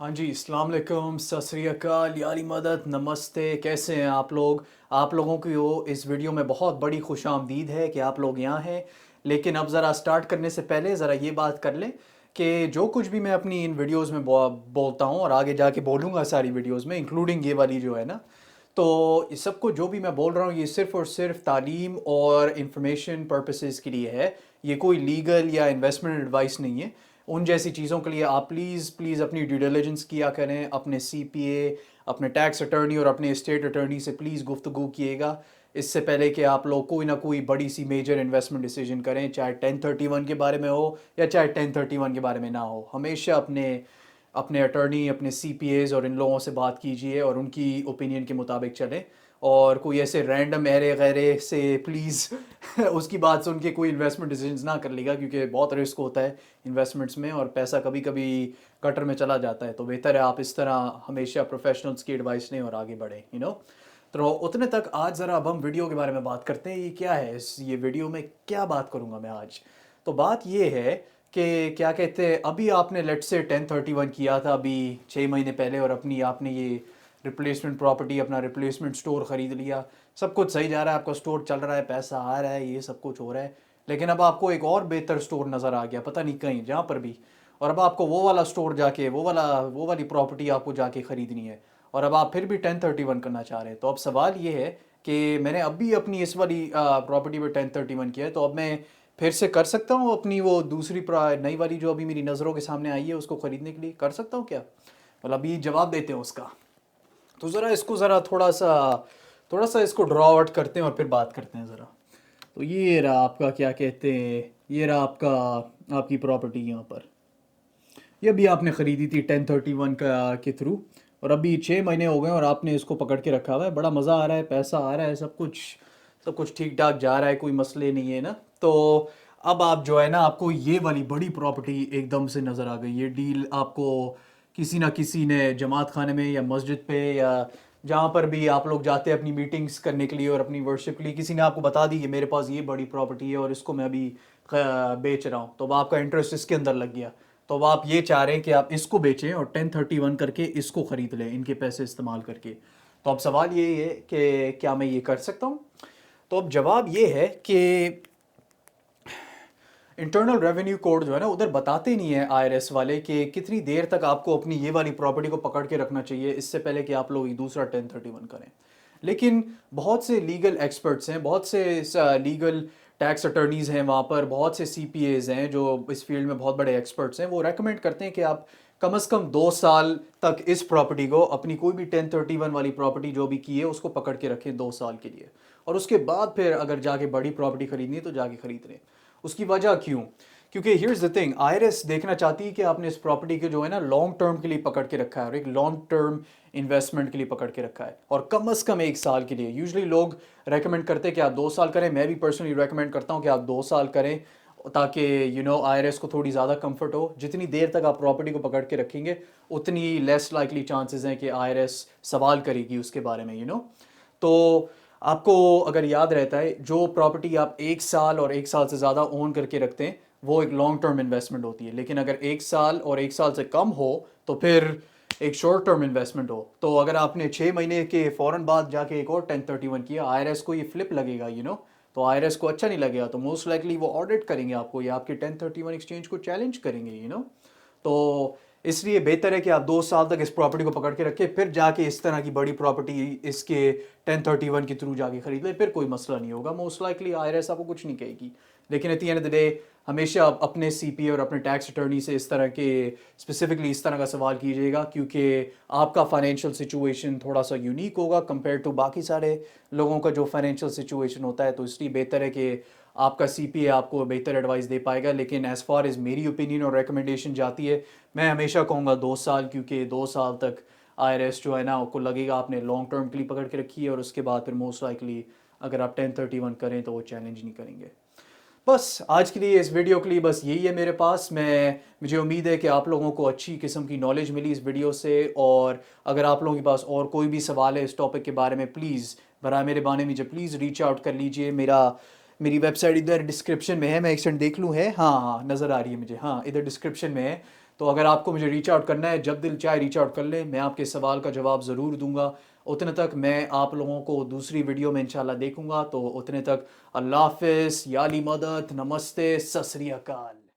हाँ जी, अस्सलाम वालेकुम, सत श्री अकाल, यारी मदद, नमस्ते, कैसे हैं आप लोग? आप लोगों को इस वीडियो में बहुत बड़ी खुशामदीद है कि आप लोग यहाँ हैं। लेकिन अब ज़रा स्टार्ट करने से पहले ज़रा ये बात कर लें कि जो कुछ भी मैं अपनी इन वीडियोस में बोलता हूँ और आगे जाके बोलूँगा सारी वीडियोस में, इंक्लूडिंग ये वाली जो है ना, तो इस सबको जो भी मैं बोल रहा हूँ ये सिर्फ़ और सिर्फ तालीम और इंफॉर्मेशन पर्पसेस के लिए है। ये कोई लीगल या इन्वेस्टमेंट एडवाइस नहीं है। उन जैसी चीज़ों के लिए आप प्लीज़ प्लीज़ अपनी ड्यू डिलिजेंस किया करें, अपने सीपीए, अपने टैक्स अटर्नी और अपने स्टेट अटर्नी से प्लीज़ गुफ्तगू किएगा इससे पहले कि आप लोग कोई ना कोई बड़ी सी मेजर इन्वेस्टमेंट डिसीजन करें, चाहे 1031 के बारे में हो या चाहे 1031 के बारे में ना हो। हमेशा अपने अपने अटर्नी, अपने सीपीएज और इन लोगों से बात कीजिए और उनकी ओपिनियन के मुताबिक चलें। और कोई ऐसे रैंडम एरे गैरे से प्लीज़ उसकी बात सुन के कोई इन्वेस्टमेंट डिसीजंस ना कर लेगा, क्योंकि बहुत रिस्क होता है इन्वेस्टमेंट्स में और पैसा कभी कभी कटर में चला जाता है। तो बेहतर है आप इस तरह हमेशा प्रोफेशनल्स की एडवाइस लें और आगे बढ़ें, तो उतने तक आज ज़रा अब हम वीडियो के बारे में बात करते हैं। ये क्या है, ये वीडियो में क्या बात करूँगा मैं आज? तो बात ये है कि क्या कहते हैं, अभी आपने लेट से 1031 किया था अभी 6 महीने पहले, और अपनी आपने ये रिप्लेसमेंट प्रॉपर्टी, अपना रिप्लेसमेंट स्टोर ख़रीद लिया। सब कुछ सही जा रहा है, आपका स्टोर चल रहा है, पैसा आ रहा है, ये सब कुछ हो रहा है। लेकिन अब आपको एक और बेहतर स्टोर नज़र आ गया, पता नहीं कहीं जहाँ पर भी, और अब आपको वो वाला स्टोर जाके वो वाली प्रॉपर्टी आपको जाके ख़रीदनी है। और अब आप फिर भी 1031 करना चाह रहे हैं। तो अब सवाल ये है कि मैंने अभी अपनी इस वाली प्रॉपर्टी पे 1031 किया है, तो अब मैं फिर से कर सकता हूँ अपनी वो दूसरी नई वाली जो अभी मेरी नज़रों के सामने आई है उसको ख़रीदने के लिए कर सकता हूँ क्या? मतलब अभी जवाब देते हैं उसका। तो ज़रा इसको ज़रा थोड़ा सा इसको ड्रॉ आउट करते हैं और फिर बात करते हैं ज़रा। तो ये रहा आपका, क्या कहते हैं, ये रहा आपका, आपकी प्रॉपर्टी यहाँ पर। ये अभी आपने ख़रीदी थी 1031 का के थ्रू, और अभी 6 महीने हो गए और आपने इसको पकड़ के रखा हुआ है। बड़ा मज़ा आ रहा है, पैसा आ रहा है, सब कुछ ठीक ठाक जा रहा है, कोई मसले नहीं है ना। तो अब आप जो है ना, आपको ये वाली बड़ी प्रॉपर्टी एकदम से नज़र आ गई। ये डील आपको किसी ना किसी ने जमात खाने में या मस्जिद पे या जहाँ पर भी आप लोग जाते हैं अपनी मीटिंग्स करने के लिए और अपनी वर्शिप के लिए, किसी ने आपको बता दी कि मेरे पास ये बड़ी प्रॉपर्टी है और इसको मैं अभी बेच रहा हूँ, तो अब आपका इंटरेस्ट इसके अंदर लग गया। तो अब आप ये चाह रहे हैं कि आप इसको बेचें और 1031 करके इसको ख़रीद लें, इनके पैसे इस्तेमाल करके। तो अब सवाल ये है कि क्या मैं ये कर सकता हूँ? तो अब जवाब ये है कि इंटरनल रेवेन्यू कोड जो है ना, उधर बताते नहीं है आईआरएस वाले कि कितनी देर तक आपको अपनी ये वाली प्रॉपर्टी को पकड़ के रखना चाहिए इससे पहले कि आप लोग दूसरा 1031 करें। लेकिन बहुत से लीगल एक्सपर्ट्स हैं, बहुत से लीगल टैक्स अटर्नीज़ हैं वहाँ पर, बहुत से सीपीएज हैं जो इस फील्ड में बहुत बड़े एक्सपर्ट्स हैं। वो रेकमेंड करते हैं कि आप कम से कम 2 साल तक इस प्रॉपर्टी को, अपनी कोई भी 1031 वाली प्रॉपर्टी जो भी की है उसको पकड़ के रखें 2 साल के लिए, और उसके बाद फिर अगर जाके बड़ी प्रॉपर्टी खरीदनी है तो जाके खरीद लें। उसकी वजह क्यों? क्योंकि हियर्स द थिंग, आईआरएस देखना चाहती है कि आपने इस प्रॉपर्टी के जो है ना लॉन्ग टर्म के लिए पकड़ के रखा है और एक लॉन्ग टर्म इन्वेस्टमेंट के लिए पकड़ के रखा है, और कम से कम 1 साल के लिए। यूजुअली लोग रेकमेंड करते हैं कि आप 2 साल करें, मैं भी पर्सनली रेकमेंड करता हूँ कि आप 2 साल करें, ताकि आईआरएस को थोड़ी ज़्यादा कंफर्ट हो। जितनी देर तक आप प्रॉपर्टी को पकड़ के रखेंगे उतनी लेस लाइकली चांसेस हैं कि आईआरएस सवाल करेगी उसके बारे में, तो आपको अगर याद रहता है, जो प्रॉपर्टी आप 1 साल और 1 साल से ज़्यादा ओन करके रखते हैं वो एक लॉन्ग टर्म इन्वेस्टमेंट होती है। लेकिन अगर 1 साल और 1 साल से कम हो तो फिर एक शॉर्ट टर्म इन्वेस्टमेंट हो। तो अगर आपने 6 महीने के फ़ौरन बाद जाके एक और 1031 किया, आईआरएस को ये फ्लिप लगेगा, तो आईआरएस को अच्छा नहीं लगेगा, तो मोस्ट लाइकली वो ऑडिट करेंगे आपको या आपके 1031 एक्सचेंज को चैलेंज करेंगे, तो इसलिए बेहतर है कि आप 2 साल तक इस प्रॉपर्टी को पकड़ के रखें, फिर जाके इस तरह की बड़ी प्रॉपर्टी इसके 1031 के थ्रू जाके खरीद लें, फिर कोई मसला नहीं होगा। मोस्ट लाइकली आईआरएस आपको कुछ नहीं कहेगी। लेकिन at the end of the day हमेशा अपने सीपीए और अपने टैक्स अटर्नी से इस तरह के स्पेसिफिकली इस तरह का सवाल कीजिएगा, क्योंकि आपका फाइनेंशियल सिचुएशन थोड़ा सा यूनिक होगा कंपेयर टू बाकी सारे लोगों का जो फाइनेंशियल सिचुएशन होता है। तो इसलिए बेहतर है कि आपका सीपीए आपको बेहतर एडवाइस दे पाएगा। लेकिन एज़ फार एज़ मेरी ओपिनियन और रिकमेंडेशन जाती है, मैं हमेशा कहूँगा 2 साल, क्योंकि 2 साल तक आईआरएस जो है ना आपको लगेगा आपने लॉन्ग टर्म के लिए पकड़ के रखी है, और उसके बाद फिर मोस्ट लाइकली अगर आप 1031 करें तो वो चैलेंज नहीं करेंगे। बस आज के लिए, इस वीडियो के लिए बस यही है मेरे पास। मुझे उम्मीद है कि आप लोगों को अच्छी किस्म की नॉलेज मिली इस वीडियो से, और अगर आप लोगों के पास और कोई भी सवाल है इस टॉपिक के बारे में, प्लीज़ बराए मेरे बाने मुझे प्लीज़ रीच आउट कर लीजिए। मेरी वेबसाइट इधर डिस्क्रिप्शन में है, मैं एक सेकंड देख लूँ, है, हाँ हाँ नज़र आ रही है मुझे, हाँ इधर डिस्क्रिप्शन में है। تو اگر آپ کو مجھے ریچ آؤٹ کرنا ہے جب دل چاہے ریچ آؤٹ کر لیں، میں آپ کے سوال کا جواب ضرور دوں گا۔ اتنے تک میں آپ لوگوں کو دوسری ویڈیو میں انشاءاللہ دیکھوں گا، تو اتنے تک اللہ حافظ، یا علی مدد، نمستے، ست سری اکال۔